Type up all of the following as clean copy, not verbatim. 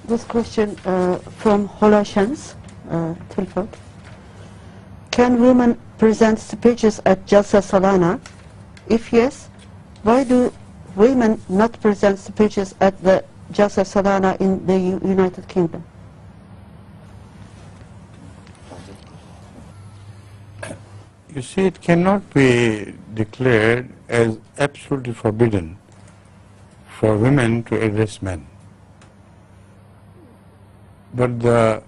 This question from Holashans, Tilford. Can women present speeches at Jalsa Salana? If yes, why do women not present speeches at the Jalsa Salana in the United Kingdom? You see, it cannot be declared as absolutely forbidden for women to address men. But the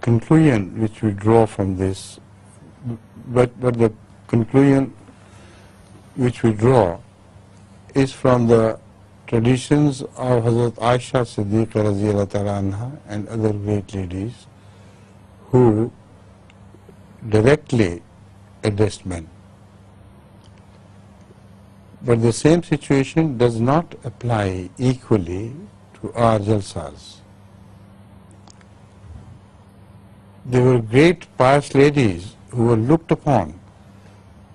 conclusion which we draw from this, but the conclusion which we draw is from the traditions of Hazrat Aisha Siddiqa Radhiyallahu Ta'ala Anha and other great ladies who directly addressed men. But the same situation does not apply equally to our jalsas. There were great pious ladies who were looked upon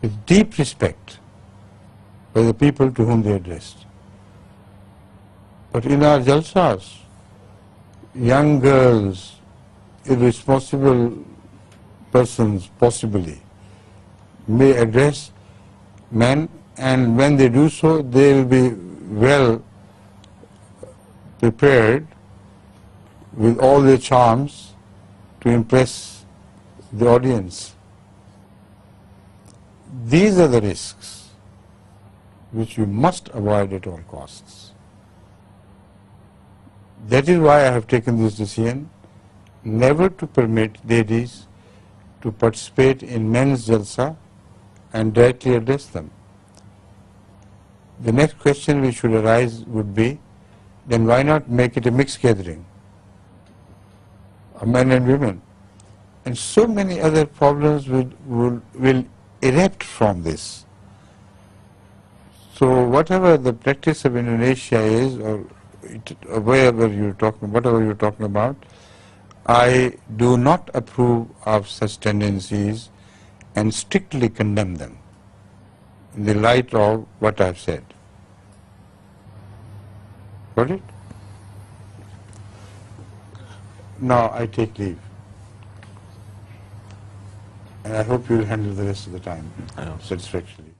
with deep respect by the people to whom they addressed. But in our jalsas, young girls, irresponsible persons possibly may address men, and when they do so, they will be well prepared with all their charms to impress the audience. These are the risks which you must avoid at all costs. That is why I have taken this decision never to permit ladies to participate in men's jalsa and directly address them. The next question which should arise would be, then why not make it a mixed gathering of men and women? And so many other problems will erupt from this. So whatever the practice of Indonesia is, or wherever you're talking, whatever you're talking about, I do not approve of such tendencies and strictly condemn them in the light of what I have said. Got it? Now I take leave. And I hope you will handle the rest of the time satisfactorily.